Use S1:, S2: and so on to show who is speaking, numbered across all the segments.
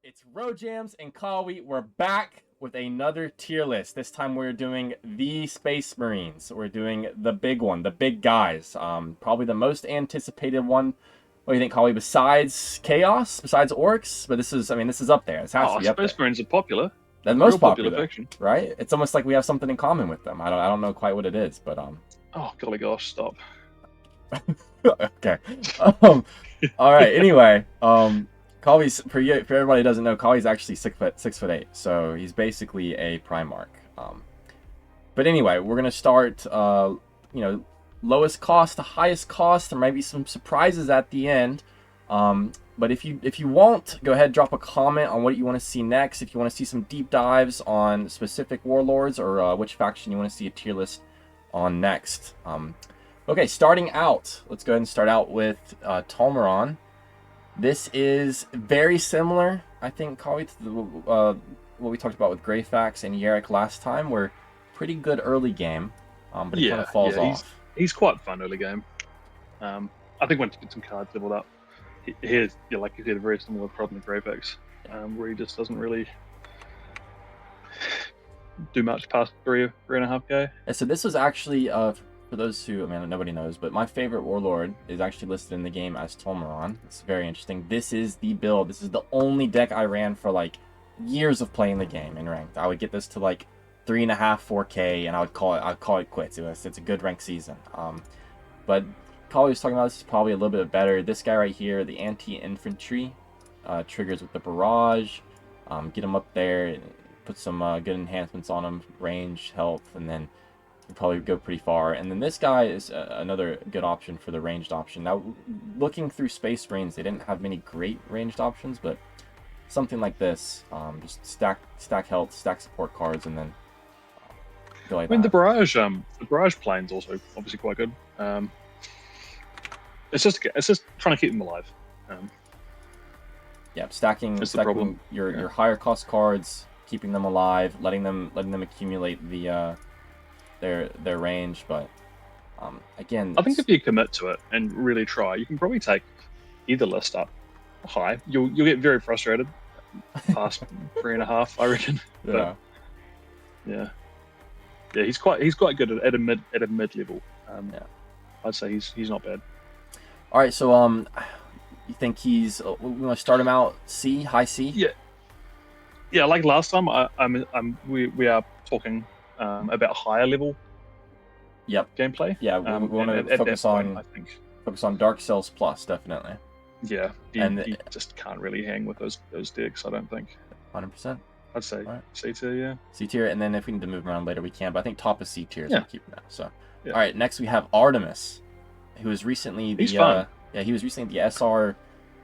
S1: It's Rojams and Kawi. We're back with another tier list. This time we're doing the Space Marines. We're doing the big one, the big guys. Probably the most anticipated one. What do you think, Kawi? Besides Chaos, besides Orcs, but this is up there. This has to be up there.
S2: Space Marines are popular.
S1: They're the most popular
S2: fiction,
S1: right? It's almost like we have something in common with them. I don't know quite what it is, but
S2: Oh golly gosh, stop.
S1: Okay. All right. Anyway, Kawi's for everybody who doesn't know, Kawi's actually 6'8", so he's basically a Primarch. But anyway, we're gonna start. Lowest cost to highest cost. There might be some surprises at the end. But if you want, go ahead, drop a comment on what you want to see next. If you want to see some deep dives on specific warlords or which faction you want to see a tier list on next. Okay, starting out, let's go ahead and start out with Tolmeron. This is very similar, I think, Kawi, to what we talked about with Greyfax and Yarrick last time. We're pretty good early game, but it kind of falls off.
S2: He's quite fun early game. I think once you get some cards leveled up, here's, like you said, a very similar problem to Greyfax, where he just doesn't really do much past 3.5k.
S1: Yeah, so this was actually, for those who, nobody knows, but my favorite Warlord is actually listed in the game as Tolmeron. It's very interesting. This is the build. This is the only deck I ran for like years of playing the game in ranked. I would get this to like 3.5, 4k, and I'd call it quits. It's a good ranked season. But Kawi was talking about, this is probably a little bit better. This guy right here, the anti-infantry, triggers with the barrage. Get him up there, put some good enhancements on him, range, health, and then you probably go pretty far. And then this guy is another good option for the ranged option. Now, looking through Space Marines, they didn't have many great ranged options, but something like this, just stack health, stack support cards, and then go like that.
S2: The barrage plane's also obviously quite good. It's just trying to keep them alive.
S1: Yeah, stacking your higher cost cards, keeping them alive, letting them accumulate the their range. But again,
S2: I think if you commit to it and really try, you can probably take either list up high. You'll get very frustrated past 3.5, I reckon.
S1: Yeah.
S2: But, yeah, he's quite good at a mid level. I'd say he's not bad.
S1: All right, so you think he's? We want to start him out C, high C?
S2: Yeah. Like last time, we are talking about higher level.
S1: Yep.
S2: Gameplay.
S1: Yeah, we want to focus on Dark Cells Plus, definitely.
S2: Yeah, he just can't really hang with those decks, I don't think.
S1: 100%.
S2: I'd say C tier, yeah.
S1: C tier, and then if we need to move around later, we can. But I think top of C tier is what we keep now. So,
S2: yeah.
S1: All right, next we have Artermis, who was recently the he was recently the SR,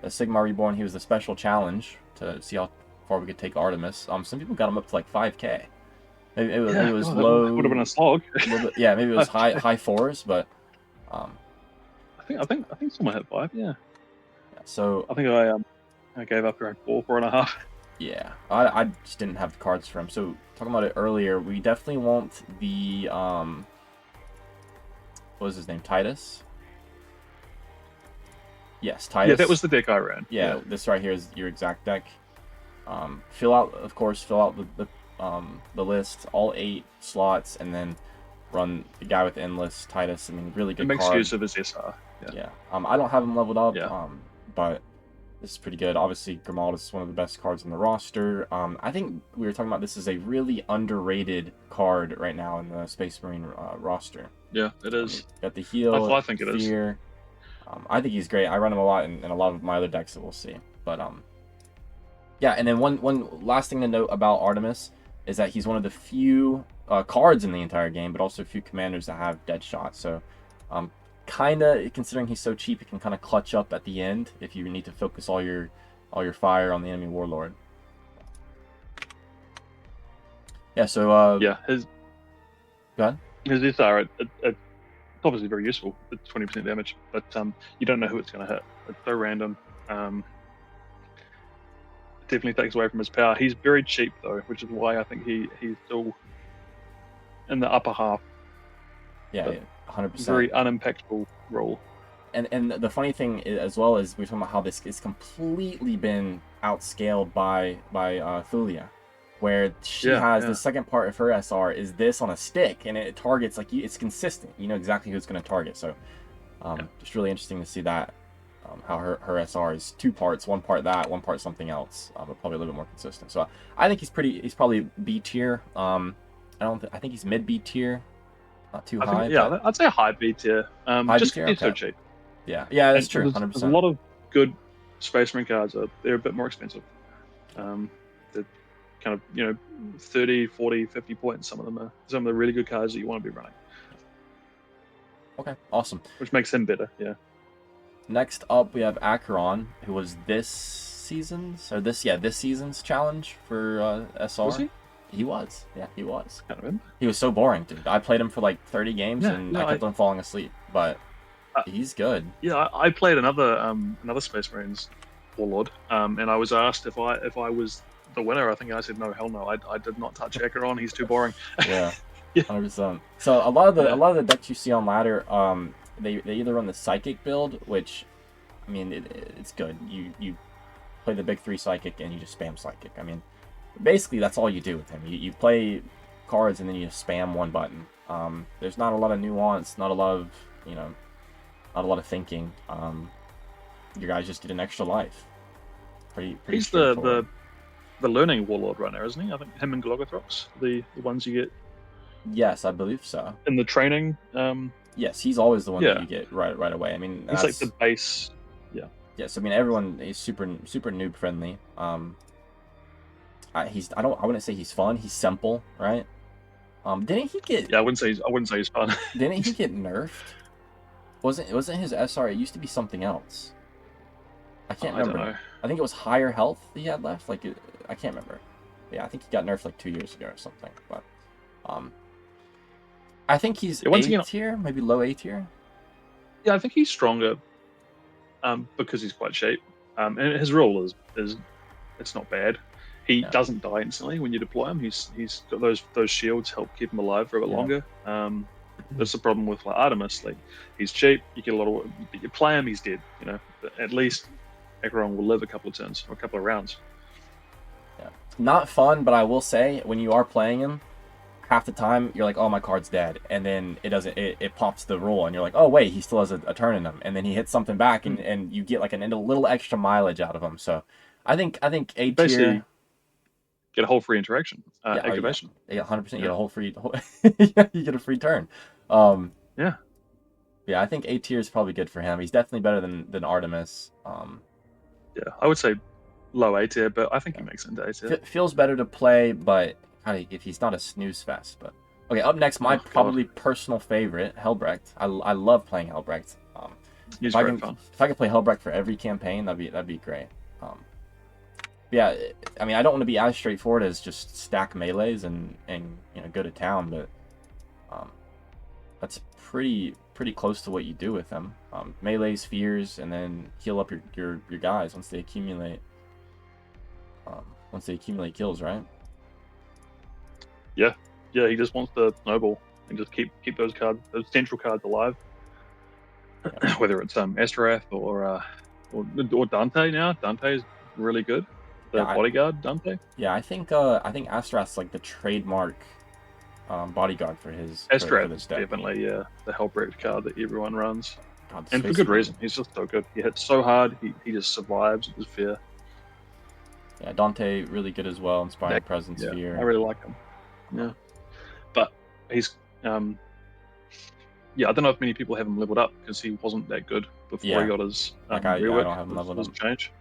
S1: the Sigma Reborn. He was the special challenge to see how far we could take Artermis. Some people got him up to like 5k. Maybe it was low.
S2: Would have been a slog.
S1: Maybe it was high fours, but
S2: I think someone hit 5. Yeah.
S1: So
S2: I think I gave up around 4.5.
S1: Yeah, I just didn't have the cards for him. So talking about it earlier, we definitely want the what was his name? Titus. Yes, Titus.
S2: Yeah, that was the deck I ran.
S1: Yeah, this right here is your exact deck. Fill out the list, all 8 slots, and then run the guy with endless Titus. Really good.
S2: It makes
S1: card.
S2: use of his SR.
S1: Yeah. I don't have him leveled up.
S2: Yeah.
S1: But this is pretty good. Obviously, Grimaldus is one of the best cards in the roster. I think we were talking about this is a really underrated card right now in the Space Marine roster.
S2: Yeah, it is.
S1: Got the heal.
S2: I think it is.
S1: Fear. I think he's great. I run him a lot in a lot of my other decks that we'll see. But yeah, and then one last thing to note about Artermis is that he's one of the few cards in the entire game, but also a few commanders that have dead shot. So kind of, considering he's so cheap, it can kind of clutch up at the end if you need to focus all your fire on the enemy warlord. Yeah, so
S2: his
S1: go ahead.
S2: His SR, it's obviously very useful. It's 20% damage, but you don't know who it's going to hit. It's so random. It definitely takes away from his power. He's very cheap though, which is why I think he's still in the upper half.
S1: Yeah, 100%.
S2: Very unimpactful role.
S1: and the funny thing as well is we're talking about how this is completely been outscaled by Thulia, where she has the second part of her SR is this on a stick, and it targets like it's consistent. You know exactly who it's going to target. So just really interesting to see that how her SR is 2 parts, 1 part that, 1 part something else, but probably a little bit more consistent. So I think he's probably B tier. I think he's mid B tier, not too high.
S2: Yeah, I'd say high B tier.
S1: High
S2: just
S1: B tier?
S2: it's so
S1: Okay.
S2: cheap.
S1: Yeah, that's true. 100%.
S2: There's a lot of good Space Marine cards. They're a bit more expensive. They're kind of 30, 40, 50 points. Some of the really good cards that you want to be running.
S1: Okay, awesome.
S2: Which makes him better. Yeah.
S1: Next up, we have Acheran, who was this season's challenge for SR.
S2: Was he?
S1: He was. Yeah, he was.
S2: Can't remember.
S1: He was so boring, dude. I played him for like 30 games, and I kept on falling asleep. But he's good.
S2: Yeah, I played another Space Marines Warlord, and I was asked if I was the winner. I think I said no, hell no. I did not touch Acheran. He's too boring.
S1: Yeah, 100%. So a lot of the decks you see on ladder, they either run the Psychic build, which, I mean, it's good. You play the big 3 Psychic and you just spam Psychic. I mean, basically that's all you do with him. You play cards and then you just spam 1 button. There's not a lot of nuance, not a lot of not a lot of thinking. Your guys just get an extra life. Pretty
S2: He's the learning Warlord runner, isn't he? I think him and Glogothrox, the ones you get.
S1: Yes, I believe so.
S2: In the training.
S1: Yes, he's always the one that you get right away. I mean,
S2: he's like the base. Yeah.
S1: Yes, I mean everyone is super noob friendly. I wouldn't say he's fun. He's simple, right? Didn't he get?
S2: Yeah, I wouldn't say he's fun.
S1: Didn't he get nerfed? Wasn't his SR? It used to be something else. I can't remember.
S2: I don't know.
S1: I think it was higher health he had left. I can't remember. Yeah, I think he got nerfed like 2 years ago or something. But I think he's A tier, maybe low A tier.
S2: Yeah, I think he's stronger because he's quite cheap. And his rule is it's not bad. He doesn't die instantly when you deploy him. He's got those shields help keep him alive for a bit longer. That's the problem with like Artermis. Like he's cheap, you get a lot of. You play him, he's dead. But at least Acheran will live a couple of turns or a couple of rounds.
S1: Yeah, not fun, but I will say when you are playing him, half the time you're like, oh, my card's dead, and then it pops the roll, and you're like, oh wait, he still has a turn in him, and then he hits something back, and you get like a little extra mileage out of him. So I think A tier.
S2: Get a whole free interaction activation.
S1: Yeah, 100%. You get a whole free. You get a free turn. Yeah, I think A tier is probably good for him. He's definitely better than Artemis.
S2: Yeah, I would say low A tier, but I think he makes it into A tier.
S1: Feels better to play, but if he's not a snooze fest. But okay, up next, my probably personal favorite, Helbrecht. I love playing Helbrecht.
S2: He's very fun.
S1: If I could play Helbrecht for every campaign, that'd be great. Yeah, I mean, I don't want to be as straightforward as just stack melees and go to town, but that's pretty close to what you do with them. Melee spheres, and then heal up your guys once they accumulate kills, right?
S2: Yeah, he just wants to snowball and just keep those central cards alive. Yeah. Whether it's Azrael or Dante now. Dante is really good. Bodyguard Dante.
S1: Yeah, I think Azrael's like the trademark bodyguard for his.
S2: Azrael is definitely the Helbrecht card that everyone runs, and for good reason. He's just so good. He hits so hard. He just survives with fear.
S1: Yeah, Dante really good as well. Inspiring presence, fear.
S2: I really like him. Yeah, but he's I don't know if many people have him leveled up because he wasn't that good before he got his
S1: I don't have him leveled up.
S2: Change.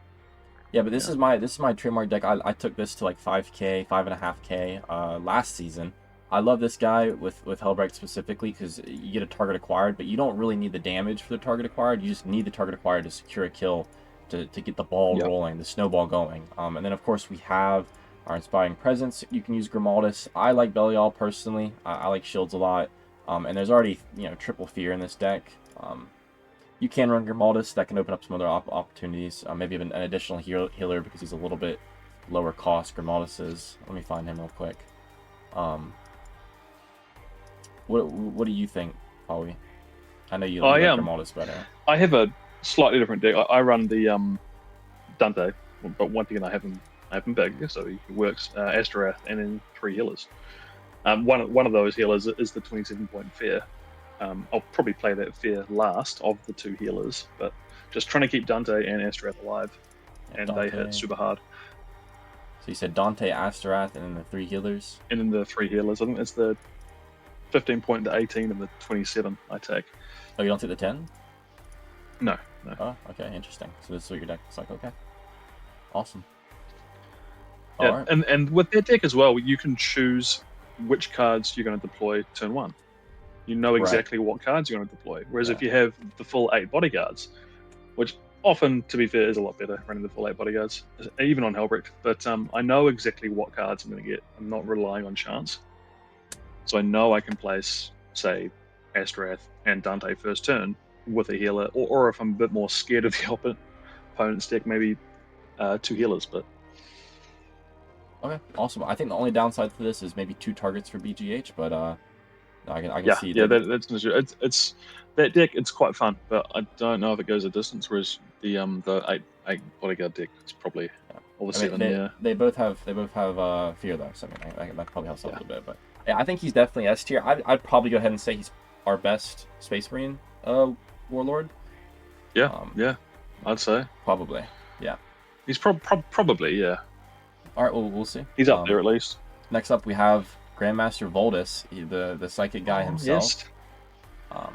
S1: Yeah, but this is my trademark deck. I took this to like 5K, 5.5K last season. I love this guy with Helbrecht specifically because you get a target acquired, but you don't really need the damage for the target acquired. You just need the target acquired to secure a kill to get the ball rolling, the snowball going. And then of course we have our Inspiring Presence. You can use Grimaldus. I like Belial personally. I like shields a lot. And there's already triple fear in this deck. You can run Grimaldus. That can open up some other opportunities. Maybe even an additional healer because he's a little bit lower cost. Grimaldus is. Let me find him real quick. What do you think, Kawi? I know you like Grimaldus better.
S2: I have a slightly different deck. I run the Dante, but once again I have him big, so he works Azrael and then 3 healers. One of those healers is the 27-point fear. I'll probably play that fear last of the 2 healers, but just trying to keep Dante and Azrael alive, and
S1: Dante.
S2: they hit super hard.
S1: So you said Dante, Asterath, and then the 3 healers?
S2: And then the 3 healers. I think it's the 15-point to 18 and the 27 I take.
S1: Oh, you don't take the 10?
S2: No.
S1: Oh, okay, interesting. So this is what your deck looks like. Okay. Awesome.
S2: Yeah,
S1: All right.
S2: and with that deck as well, you can choose which cards you're going to deploy turn 1. You know exactly what cards you're going to deploy. Whereas if you have the full 8 bodyguards, which often, to be fair, is a lot better running the full 8 bodyguards, even on Helbrecht. But I know exactly what cards I'm going to get. I'm not relying on chance. So I know I can place, say, Azrael and Dante first turn with a healer, or if I'm a bit more scared of the opponent's deck, maybe 2 healers. But
S1: Okay, awesome. I think the only downside to this is maybe 2 targets for BGH, but I can see that.
S2: That's an issue. It's that deck. It's quite fun, but I don't know if it goes a distance. Whereas the 8 bodyguard deck, it's probably all the 7.
S1: They both have fear though, so I mean that probably helps out a little bit. But yeah, I think he's definitely S tier. I'd probably go ahead and say he's our best Space Marine warlord.
S2: Yeah, I'd say
S1: Probably. Yeah.
S2: He's probably yeah.
S1: All right, well, we'll see.
S2: He's up there at least.
S1: Next up, we have Grandmaster Voldus, the psychic guy himself.
S2: Yes.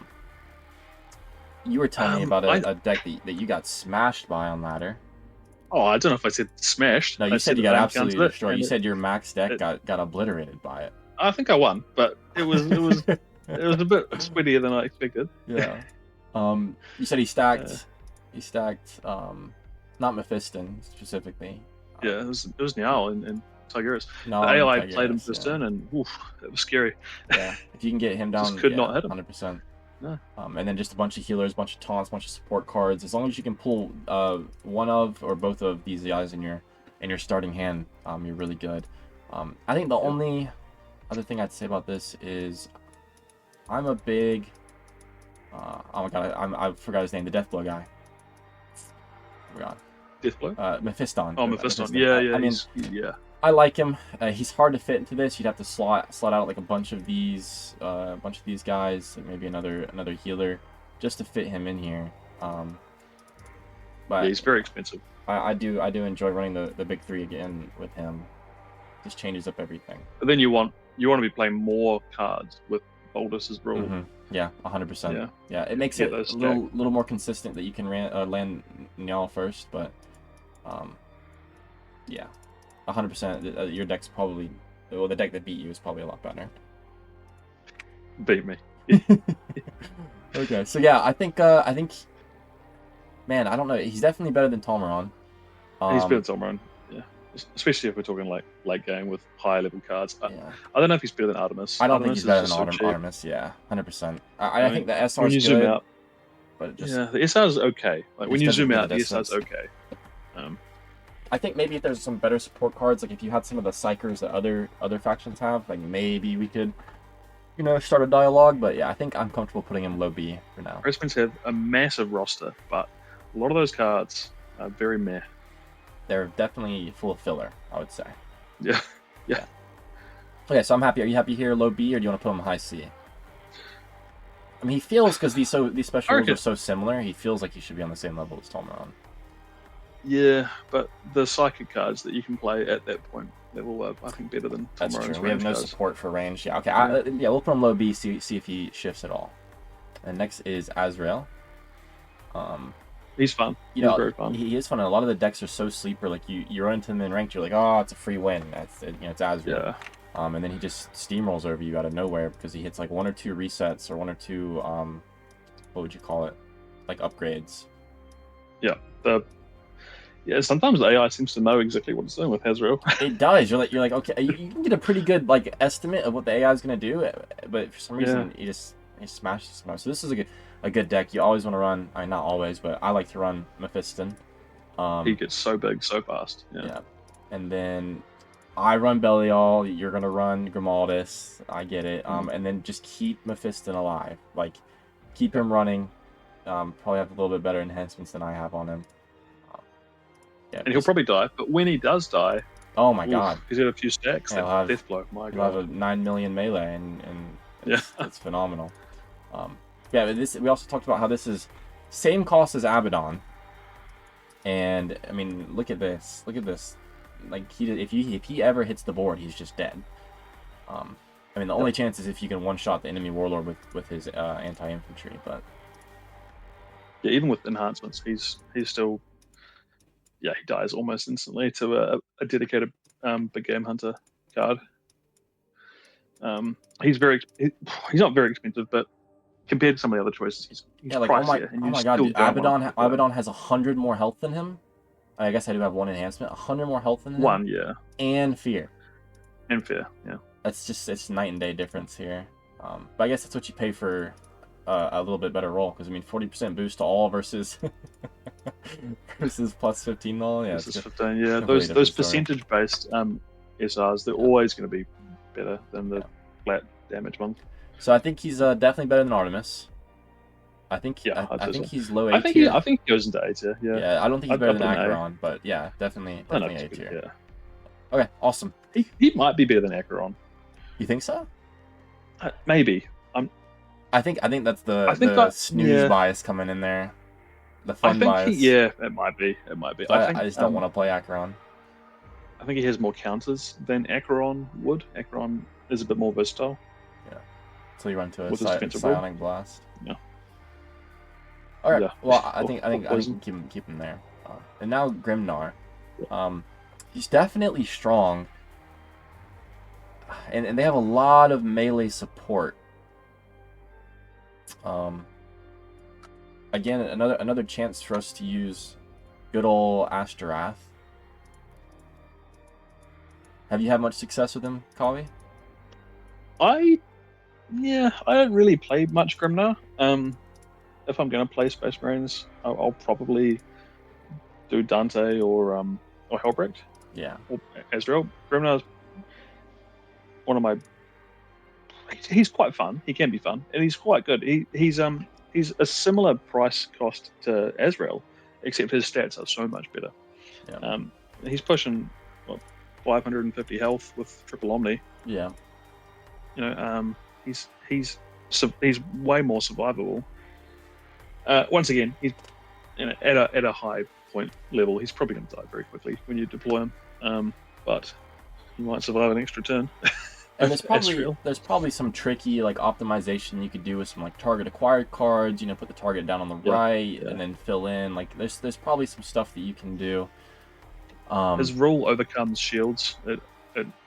S1: You were telling me about a deck that you got smashed by on ladder.
S2: Oh, I don't know if I said smashed.
S1: No, you said you got absolutely destroyed. You said your max deck got obliterated by it.
S2: I think I won, but it was it was a bit sweatier than I expected.
S1: Yeah. You said he stacked not Mephiston specifically.
S2: Yeah, it was Niall and Tigris.
S1: No,
S2: the AI played him first turn, and oof, it was scary.
S1: Yeah, if you can get him down,
S2: just could not hit him.
S1: 100%.
S2: No.
S1: And then just a bunch of healers, bunch of taunts, bunch of support cards. As long as you can pull one of or both of these guys in your starting hand, you're really good. I think the only other thing I'd say about this is I'm a big oh my god, I forgot his name, the Deathblow guy. I forgot.
S2: Deathblow?
S1: Mephiston.
S2: Oh, Mephiston. Yeah.
S1: I mean, I like him. He's hard to fit into this. You'd have to slot out like a bunch of these guys, and maybe another healer, just to fit him in here. But
S2: he's very expensive.
S1: I do enjoy running the big 3 again with him. Just changes up everything.
S2: But then you want to be playing more cards with Voldus's rule.
S1: Mm-hmm. Yeah, 100%. Yeah, it makes it a little more consistent that you can land Niall first, but yeah, 100%. Your deck's probably the deck that beat you is probably a lot better.
S2: Beat me.
S1: Okay, so yeah, I think man, I don't know. He's definitely better than Tolmeron.
S2: He's better than Tolmeron. Yeah, especially if we're talking like late game with high level cards.
S1: Yeah.
S2: I don't know if he's better than Artemis.
S1: I don't think he's better than Artemis. Yeah, 100%. I think the SR is good.
S2: Zoom out,
S1: but
S2: the SR is okay. Like when you zoom out, the SR is okay.
S1: I think maybe if there's some better support cards, like if you had some of the psychers that other factions have, like maybe we could, start a dialogue. But yeah, I think I'm comfortable putting him low B for now.
S2: Pressmans have a massive roster, but a lot of those cards are very meh.
S1: They're definitely full of filler, I would say.
S2: Yeah.
S1: Okay, so I'm happy. Are you happy here, low B, or do you want to put him high C? I mean, he feels, because these special rules are so similar, he feels like he should be on the same level as Tolmeron.
S2: Yeah, but the psychic cards that you can play at that point level are, I think, better than Tolmeron's.
S1: That's true. We have no support for range. Yeah, okay. We'll put him low B, see if he shifts at all. And next is Azrael.
S2: He's fun. He's very fun.
S1: He is fun, and a lot of the decks are so sleeper. Like you run into him in ranked, you're like, oh, it's a free win. It's Azrael.
S2: Yeah.
S1: And then he just steamrolls over you out of nowhere because he hits like 1 or 2 resets or 1 or 2 what would you call it, like upgrades.
S2: Yeah. Sometimes the AI seems to know exactly what it's doing with Azrael.
S1: It does. You're like okay, you can get a pretty good like estimate of what the AI is gonna do, but for some reason he smashes him. So this is a good deck. You always want to run. I mean, not always, but I like to run Mephiston.
S2: He gets so big so fast. Yeah.
S1: And then I run Belial. You're gonna run Grimaldus. I get it. And then just keep Mephiston alive. Like Keep him running. Probably have a little bit better enhancements than I have on him. Yeah,
S2: And he'll probably die, but when he does die,
S1: oh my god,
S2: he's got a few stacks.
S1: Yeah,
S2: That death blow, my
S1: he'll have
S2: god.
S1: a 9 million melee, and
S2: Yeah.
S1: it's phenomenal. Yeah, but we also talked about how this is same cost as Abaddon. And I mean, look at this. Look at this. Like if he ever hits the board, he's just dead. I mean, the only chance is if you can one-shot the enemy warlord with his anti-infantry, but
S2: Yeah, even with enhancements, he's still, yeah, he dies almost instantly to a dedicated big game hunter card. He's not very expensive, but compared to some of the other choices, he's
S1: yeah, like
S2: pricier.
S1: oh my god, dude, Abaddon has 100 more health than him. I guess I do have one enhancement, 100 more health than him.
S2: One, yeah,
S1: and fear.
S2: And fear, yeah.
S1: It's night and day difference here. But I guess that's what you pay for a little bit better roll, because I mean 40% boost to all versus versus plus 15 all. Yeah,
S2: versus 15. Yeah, those percentage based SRs, they're always going to be better than the flat damage ones.
S1: So I think he's definitely better than Artermis. I think I think he's low A tier.
S2: I think he goes into A tier. Yeah.
S1: Yeah, I don't think he's better than Acheran, but yeah, definitely A tier.
S2: Yeah.
S1: Okay, awesome.
S2: He might be better than Acheran.
S1: You think so?
S2: Maybe.
S1: I think that's the snooze bias coming in there. The fun bias.
S2: Yeah, it might be. It might be.
S1: So I just don't want to play Acheran.
S2: I think he has more counters than Acheran would. Acheran is a bit more versatile.
S1: Yeah. So you run to a psionic blast.
S2: Yeah.
S1: All right. Yeah. Well, I think keep him there. And now Grimnar. He's definitely strong. And they have a lot of melee support. Again, another chance for us to use good old Azrael. Have you had much success with him, Kawi?
S2: I don't really play much Grimnar. If I'm going to play Space Marines, I'll probably do Dante or Helbrecht.
S1: Yeah.
S2: Or Azrael. Grimnar's one of my. He's quite fun. He can be fun, and he's quite good. He's a similar price cost to Azrael, except his stats are so much better.
S1: Yeah.
S2: He's pushing 550 health with triple omni.
S1: Yeah.
S2: You know, he's way more survivable. Once again, he's at a high point level. He's probably going to die very quickly when you deploy him, but he might survive an extra turn.
S1: And there's probably some tricky like optimization you could do with some like target acquired cards. You know, put the target down on the right and then fill in. Like there's probably some stuff that you can do.
S2: His rule overcomes shields. It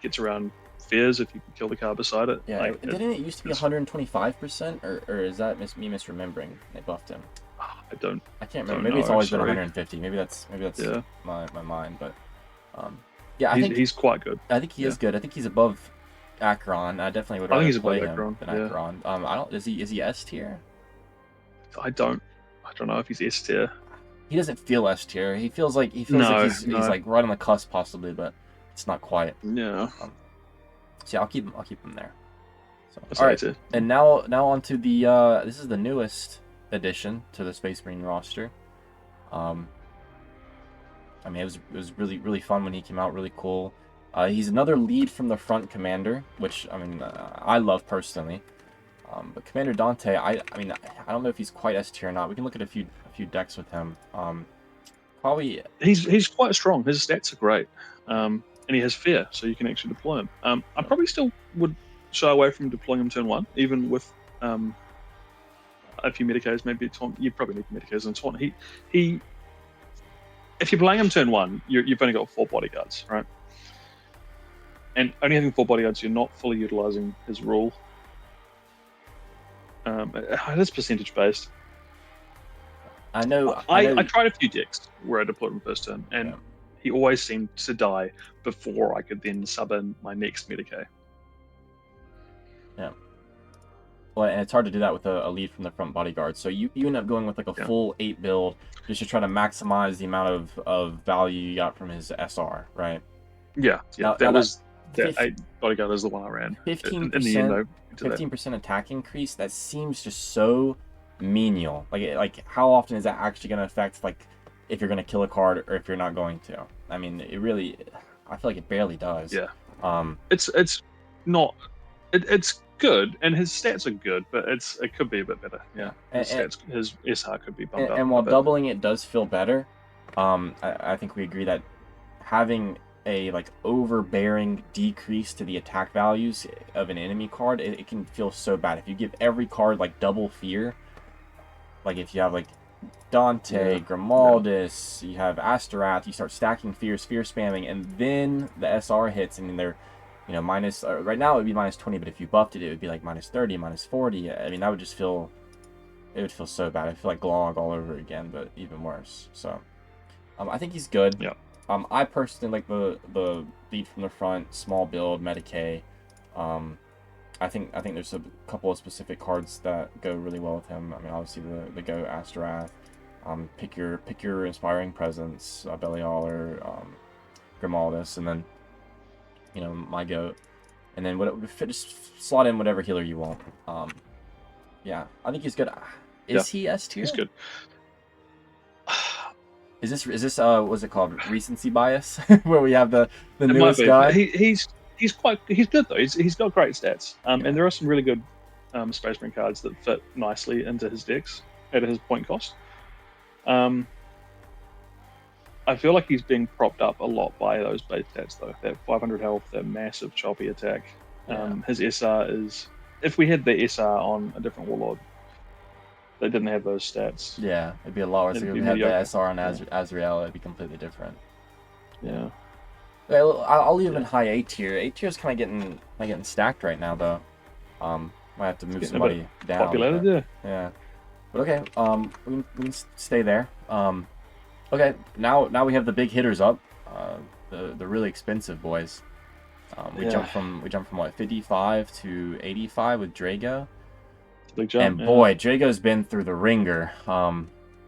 S2: gets around fears if you can kill the card beside it.
S1: Yeah, like, didn't it used to be 125%, or is that me misremembering? They buffed him.
S2: I
S1: can't remember. Maybe it's always been 150. Maybe that's my mind. But yeah, I think
S2: he's quite good.
S1: I think he is good. I think he's above Acheran. I definitely would rather play him than Acheran. Is he S tier?
S2: I don't know if he's S tier.
S1: He doesn't feel S tier. He feels like he's like right on the cusp possibly, but it's not quite.
S2: Yeah.
S1: So yeah, I'll keep him there. So, all right, and now on to the this is the newest addition to the Space Marine roster. I mean, it was really fun when he came out. Really cool. He's another lead from the front commander, which I mean I love personally. But Commander Dante, I mean I don't know if he's quite S tier or not. We can look at a few decks with him. Probably
S2: he's quite strong. His stats are great. And he has fear, so you can actually deploy him. I probably still would shy away from deploying him turn 1, even with a few Medicays. Maybe you probably need Medicays on Taunt. He if you're playing him turn 1, you've only got 4 bodyguards, right? And only having 4 bodyguards, you're not fully utilizing his rule. It is percentage based.
S1: I know.
S2: I tried a few decks where I deployed him first turn, and he always seemed to die before I could then sub in my next Medicae.
S1: Yeah. Well, and it's hard to do that with a lead from the front bodyguard. So you end up going with like a full 8 build just to try to maximize the amount of value you got from his SR, right?
S2: Yeah. That 8 bodyguard is the one I ran.
S1: 15% attack increase. That seems just so menial. Like how often is that actually going to affect like if you're going to kill a card or if you're not going to? I mean, it really, I feel like it barely does.
S2: Yeah. It's not. It's good, and his stats are good, but it could be a bit better. Yeah. His SR could be bumped up.
S1: And while doubling it does feel better, I think we agree that having a like overbearing decrease to the attack values of an enemy card, it can feel so bad. If you give every card like double fear, like if you have like Dante, Grimaldus, you have Asterrath, you start stacking fears, fear spamming, and then the SR hits, and they're, you know, minus, right now it would be minus 20, but if you buffed it, it would be like minus 30, minus 40. I mean, that would just feel, it would feel so bad. I feel like Glog all over again, but even worse. So, I think he's good.
S2: Yeah.
S1: I personally like the lead from the front, small build, Medicae. I think there's a couple of specific cards that go really well with him. I mean, obviously the Go Asterrath. Pick your Inspiring Presence, Belial or Grimaldus, and then, you know, my goat, and then just slot in whatever healer you want. Yeah, I think he's good. Is he S tier?
S2: He's good.
S1: Is this what's it called, recency bias, where we have the newest guy?
S2: He's good though. He's got great stats. And there are some really good Space Marine cards that fit nicely into his decks at his point cost. I feel like he's being propped up a lot by those base stats though. That 500 health, that massive choppy attack. His SR is, if we had the SR on a different Warlord, they didn't have those stats.
S1: Yeah, it'd be a lot worse. If we had the SR on Azrael, it'd be completely different.
S2: Yeah.
S1: I'll leave him in high A tier. A tier is kind of getting stacked right now, though. Might have to move somebody down.
S2: Populated, yeah.
S1: Yeah. But okay, we can stay there. Okay, now we have the big hitters up. The really expensive boys. We jump from what, 55 to 85 with Draigo.
S2: Big jump.
S1: And boy, Drago's been through the ringer.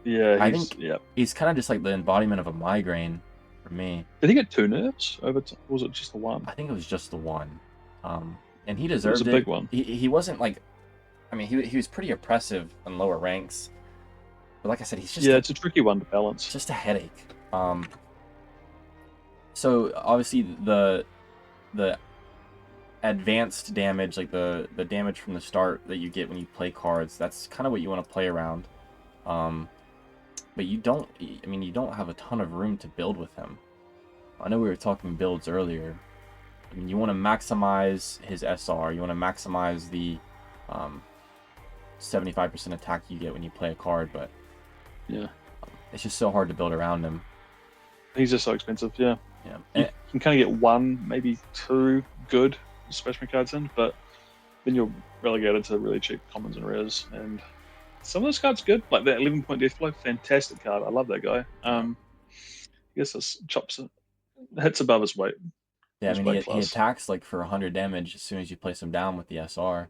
S2: Yeah,
S1: I think he's kind of just like the embodiment of a migraine for me.
S2: Did he get 2 nerfs over? Was it just the 1?
S1: I think it was just the 1. And he deserved it.
S2: It was a big one.
S1: He wasn't like, I mean, he was pretty oppressive in lower ranks. But like I said, he's just
S2: it's a tricky one to balance.
S1: Just a headache. So obviously the advanced damage, like the damage from the start that you get when you play cards, that's kind of what you want to play around. But you don't have a ton of room to build with him. I know we were talking builds earlier. I mean, you want to maximize his SR, you want to maximize the 75% attack you get when you play a card, but it's just so hard to build around him.
S2: He's just so expensive. You
S1: And
S2: can kind of get 1, maybe 2 good specimen cards in, but then you're relegated to really cheap commons and rares. And some of those cards are good, like that 11-point Deathblow, fantastic card. I love that guy. I guess this hits above his weight.
S1: Yeah, I mean, he attacks like for 100 damage as soon as you place him down with the SR.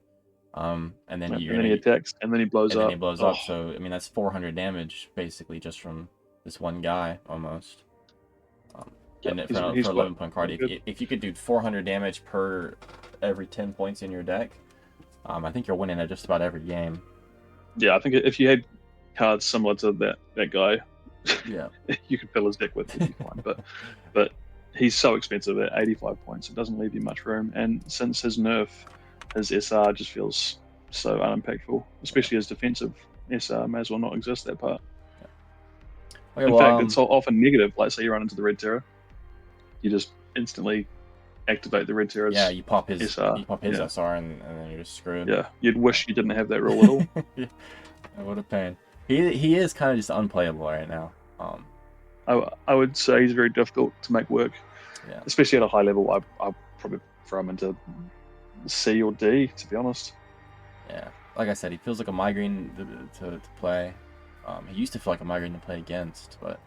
S1: And then he
S2: attacks, and then he blows up.
S1: So I mean, that's 400 damage basically just from this one guy almost. And for 11-point card, if you could do 400 damage per every 10 points in your deck, I think you're winning at just about every game.
S2: Yeah, I think if you had cards similar to that guy, you could fill his deck with, it'd be fine. But he's so expensive at 85 points; it doesn't leave you much room. And since his nerf, his SR just feels so unimpactful, especially his defensive SR may as well not exist, that part.
S1: Okay,
S2: in fact, it's often negative. Like, say you run into the Red Terror, you just instantly activate the Red Terror.
S1: Yeah, you pop his SR. SR, and then you're just screwed.
S2: Yeah, you'd wish you didn't have that rule at all.
S1: Yeah. What a pain. He is kind of just unplayable right now.
S2: I would say he's very difficult to make work.
S1: Yeah.
S2: Especially at a high level. I'll probably throw him into C or D, to be honest.
S1: Yeah, like I said, he feels like a migraine to play. He used to feel like a migraine to play against, but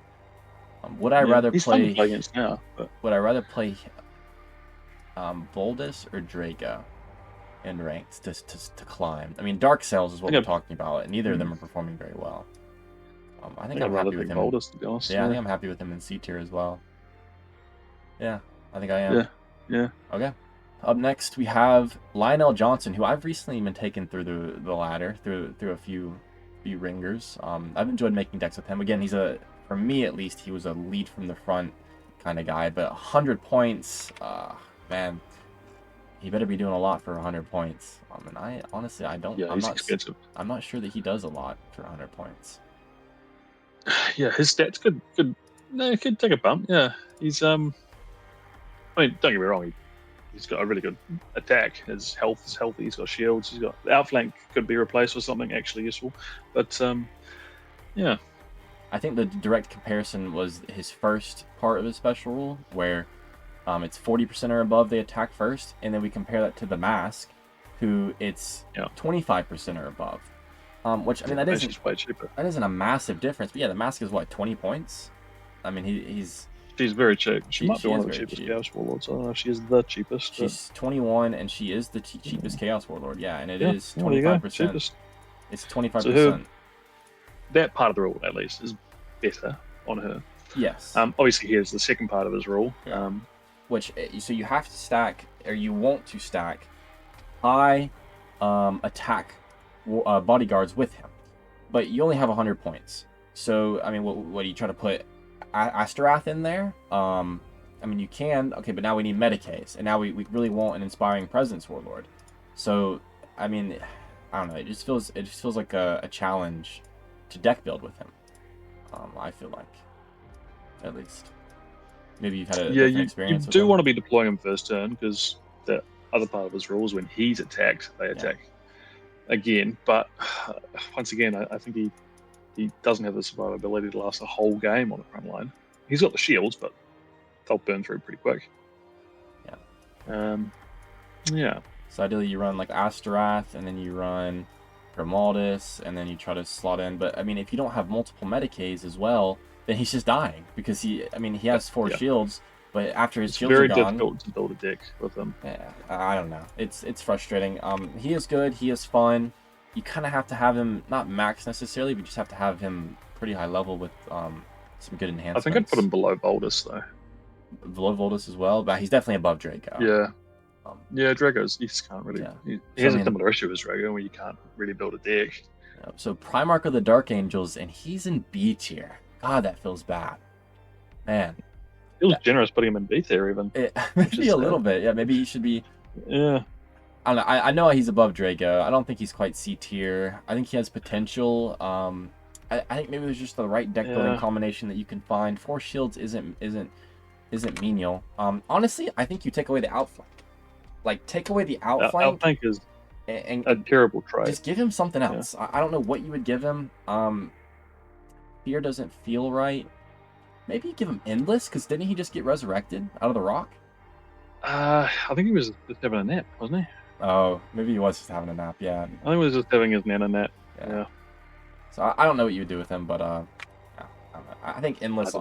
S1: would I rather
S2: he's
S1: play
S2: fun to play against now? But
S1: would I rather play Voldus or Draigo in ranked to climb? I mean, Dark Cells is what we're talking about, and neither of them are performing very well. I think I'm happy with him.
S2: Voldus, to be honest.
S1: Yeah, I think I'm happy with him in C tier as well. Yeah, I think I am.
S2: Yeah.
S1: Okay. Up next, we have Lionel Johnson, who I've recently been taken through the ladder, through a few few ringers. I've enjoyed making decks with him. Again, for me at least, he was a lead from the front kind of guy. But 100 points, man, he better be doing a lot for 100 points. And I honestly,
S2: Yeah, he's expensive.
S1: I'm not sure that he does a lot for 100 points.
S2: Yeah, his stats could take a bump. Yeah, he's I mean, don't get me wrong, he's got a really good attack. His health is healthy. He's got shields. He's got the outflank could be replaced with something actually useful. But yeah,
S1: I think the direct comparison was his first part of his special rule, where it's 40% or above they attack first, and then we compare that to the mask, who it's 25% or above. Which, I mean, that isn't
S2: way cheaper.
S1: That isn't a massive difference. But yeah, the mask is what, 20 points? I mean,
S2: she's very cheap. She might be one of the cheapest Chaos Warlords. I don't know if she is the cheapest.
S1: She's 21, and she is the cheapest Chaos Warlord. Yeah, and it is 25%. It's 25%.
S2: So that part of the rule, at least, is better on her.
S1: Yes.
S2: Obviously, here's the second part of his rule.
S1: Yeah. So you have to stack, or you want to stack, high attack bodyguards with him, but you only have 100 points. So I mean, what do you try to put Asterath in there? I mean, you can. Okay, but now we need Medicaes, and now we really want an Inspiring Presence Warlord. So I mean, I don't know. It just feels like a challenge to deck build with him. I feel like, at least. Maybe you've had a different experience.
S2: You do want to be deploying him first turn, because the other part of his rules, when he's attacked, they attack again. But once again, I think he doesn't have the survivability to last a whole game on the front line. He's got the shields, but they'll burn through pretty quick. Yeah.
S1: So ideally, you run like Asterath, and then you run Grimaldus, and then you try to slot in. But I mean, if you don't have multiple Medicaes as well, then he's just dying, because he has 4 shields, but after his shields are gone,
S2: it's very difficult to build a deck with him.
S1: Yeah, I don't know. It's frustrating. He is good. He is fun. You kind of have to have him not max necessarily, but you just have to have him pretty high level with some good enhancements.
S2: I think I'd put him below Voldus though.
S1: Below Voldus as well, but he's definitely above Draigo.
S2: Yeah. Draigo's, you just can't really. Yeah. He has a similar issue as Draigo, where you can't really build a deck.
S1: Yeah. So Primarch of the Dark Angels, and he's in B tier. God, that feels bad, man.
S2: Feels generous putting him in B tier, even.
S1: Maybe a little bit, yeah. Maybe he should be.
S2: Yeah.
S1: I don't know. I know he's above Draigo. I don't think he's quite C tier. I think he has potential. I think maybe there's just the right deck building combination that you can find. 4 shields isn't menial. Honestly, I think you take away the outflank. Like, take away the outflank.
S2: Outflank is a terrible trait.
S1: Just give him something else. I don't know what you would give him. Fear doesn't feel right. Maybe you give him Endless, because didn't he just get resurrected out of the rock?
S2: I think he was just having a nap, wasn't he?
S1: Oh, maybe he was just having a nap, yeah.
S2: I think he was just having his nana nap. Yeah.
S1: So I don't know what you would do with him, but I think Endless.
S2: I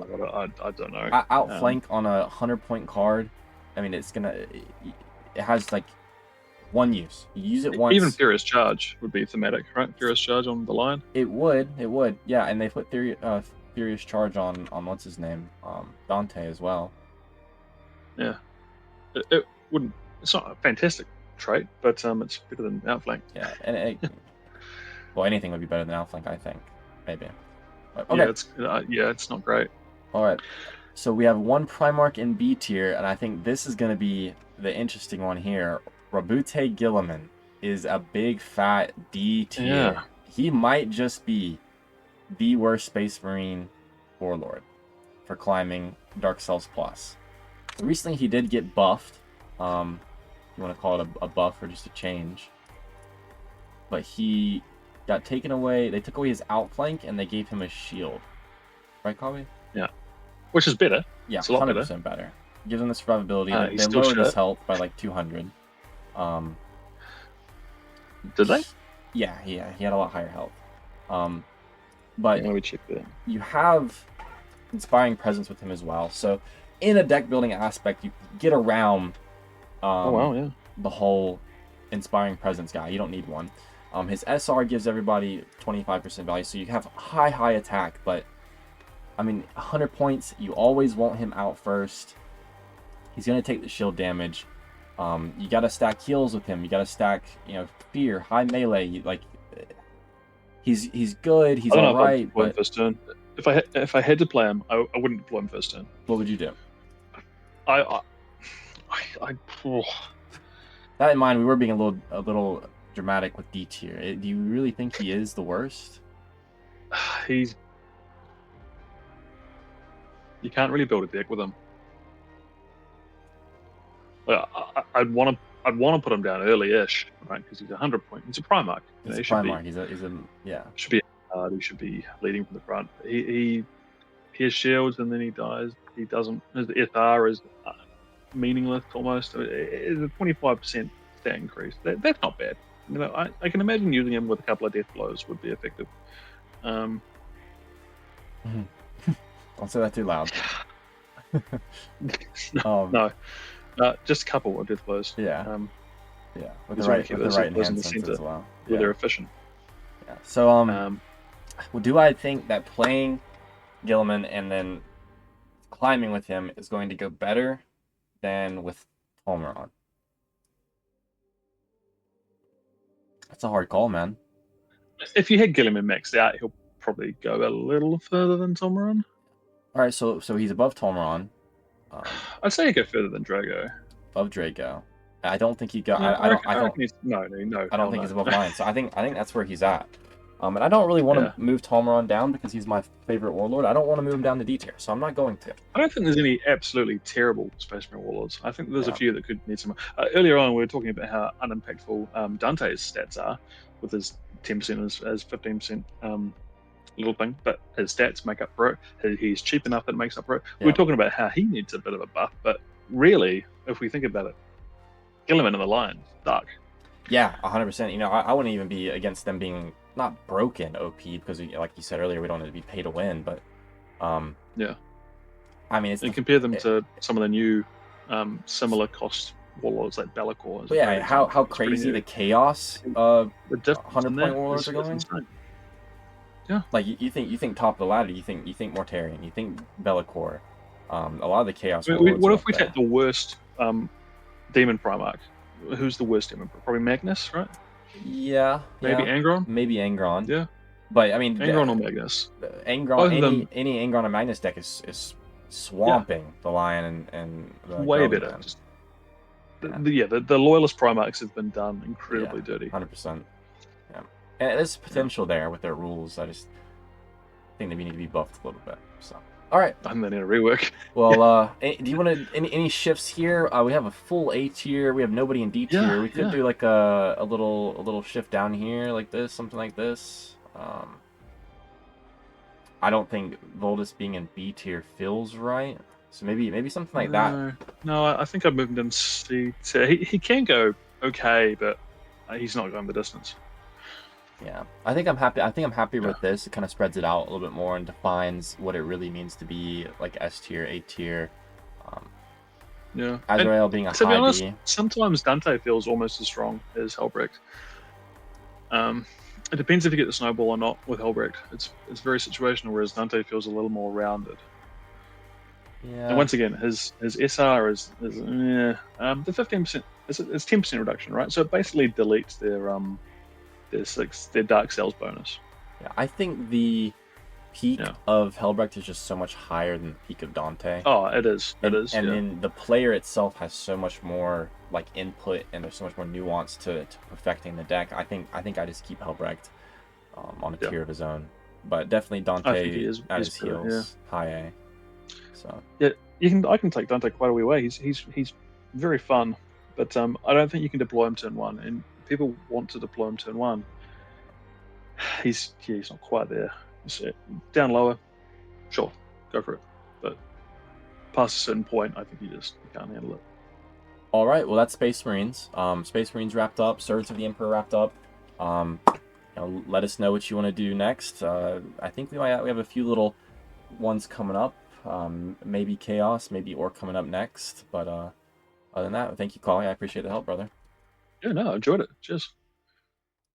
S2: don't know.
S1: Outflank on a 100-point card. I mean, it has like 1 use. You use it once.
S2: Even Furious Charge would be thematic, right? Furious Charge on the line.
S1: It would. Yeah, and they put Furious Charge on what's his name, Dante as well.
S2: Yeah, it wouldn't. It's not a fantastic trait, but it's better than Outflank.
S1: Yeah, and well, anything would be better than Outflank, I think. Maybe. But, okay.
S2: It's not great.
S1: All right. So we have 1 Primarch in B tier, and I think this is going to be the interesting one here. Rabute Girlyman is a big fat D tier.
S2: Yeah.
S1: He might just be the worst Space Marine Warlord for climbing Dark Cells Plus. Recently he did get buffed. You want to call it a buff or just a change. But he got taken away. They took away his outflank and they gave him a shield. Right, Kawi?
S2: Yeah. Which is better.
S1: Yeah, it's 100% better. Gives him the survivability. They lowered his health by like 200.
S2: Did they?
S1: Yeah, he had a lot higher health. But
S2: let me check that.
S1: You have Inspiring Presence with him as well. So in a deck building aspect, you get around the whole Inspiring Presence guy. You don't need one. His SR gives everybody 25% value, so you have high attack, but I mean 100 points, you always want him out first. He's gonna take the shield damage. You gotta stack heals with him. You gotta stack, fear, high melee. he's good. He's
S2: I don't know
S1: all
S2: if I'd
S1: right.
S2: deploy him
S1: But
S2: first turn. If I had to play him, I wouldn't deploy him first turn.
S1: what would you do?
S2: I oh,
S1: That in mind, we were being a little dramatic with D tier. Do you really think he is the worst?
S2: you can't really build a deck with him. Like, I'd want to put him down early-ish, right? Because he's 100 point. He's a Primarch.
S1: He's a
S2: He should
S1: Primarch.
S2: be.
S1: He's a yeah.
S2: Should be. He should be leading from the front. He has shields and then he dies. He doesn't. His SR is meaningless almost. It's a 25% stat increase. That's not bad. You know, I can imagine using him with a couple of death blows would be effective.
S1: Don't say that too loud.
S2: No, just a couple of death blows.
S1: Yeah. Yeah, with the
S2: He's
S1: right
S2: really
S1: hand
S2: the
S1: sense
S2: center,
S1: as well.
S2: where
S1: Yeah.
S2: they're efficient.
S1: Yeah. So well, do I think that playing Girlyman and then climbing with him is going to go better than with Tolmeron? That's a hard call, man.
S2: If you had Girlyman maxed out, he'll probably go a little further than Tolmeron.
S1: All right, so he's above Tolmeron.
S2: I'd say he'd go further than Draigo.
S1: Above Draigo. I don't think he got.
S2: No,
S1: I don't.
S2: No.
S1: I don't think he's above mine. So I think that's where he's at. And I don't really want to move Tolmeron down because he's my favorite warlord. I don't want to move him down to D tier, so I'm not going to.
S2: I don't think there's any absolutely terrible Space Marine warlords. I think there's a few that could need some. Earlier on, we were talking about how unimpactful Dante's stats are, with his 10% as 15% little thing, but his stats make up for it. He's cheap enough that it makes up for it.
S1: Yeah.
S2: We're talking about how he needs a bit of a buff, but really, if we think about it, Girlyman in the line, dark.
S1: Yeah, 100%. You know, I wouldn't even be against them being not broken OP because, like you said earlier, we don't need to be pay to win. But,
S2: yeah,
S1: I mean,
S2: and compare them to some of the new similar cost warlords like Bellicor.
S1: Yeah, how crazy the chaos
S2: the
S1: 100-point warlords are going.
S2: Insane. Yeah,
S1: like you think top of the ladder. You think Mortarion. You think Bellicor. A lot of the chaos.
S2: What if we take the worst demon Primarch? Who's the worst demon? Probably Magnus, right?
S1: Yeah.
S2: Maybe Angron.
S1: Maybe Angron.
S2: Yeah.
S1: But I mean,
S2: Angron or Magnus.
S1: Angron. Any Angron or Magnus deck is swamping the Lion and the
S2: way better. The loyalist Primarchs have been done incredibly dirty.
S1: 100%. Yeah. And there's potential there with their rules. I just think they need to be buffed a little bit. So. All right.
S2: And they need a rework.
S1: Well, do you want to any shifts here? We have a full A tier. We have nobody in D tier. We could do like a little shift down here, like this, something like this. I don't think Voldus being in B tier feels right. So maybe something like that.
S2: No, I think I've moved him C tier. He can go okay, but he's not going the distance.
S1: Yeah, I think I'm happy with this. It kind of spreads it out a little bit more and defines what it really means to be like S tier, A tier.
S2: Yeah,
S1: Azrael being a high
S2: to be honest,
S1: B.
S2: sometimes Dante feels almost as strong as Helbrecht. It depends if you get the snowball or not with Helbrecht. It's very situational, whereas Dante feels a little more rounded.
S1: Yeah.
S2: And once again, his SR is the 15%. It's 10% reduction, right? So it basically deletes their Dark Cells bonus.
S1: Yeah, I think the peak of Helbrecht is just so much higher than the peak of Dante.
S2: Oh, it is. And
S1: then the player itself has so much more like input, and there's so much more nuance to perfecting the deck. I think I just keep Helbrecht on a tier of his own, but definitely Dante at his heels, high A. So
S2: yeah, I can take Dante quite a wee way. He's very fun, but I don't think you can deploy him turn one, and people want to deploy him turn one. He's not quite there. So down lower, sure, go for it. But past a certain point, I think you can't handle it.
S1: All right, well that's Space Marines. Space Marines wrapped up. Swords of the Emperor wrapped up. Let us know what you want to do next. I think we have a few little ones coming up. Maybe Chaos, maybe Orc coming up next. But other than that, thank you, Kawi. I appreciate the help, brother.
S2: Yeah, no, I enjoyed it. Cheers.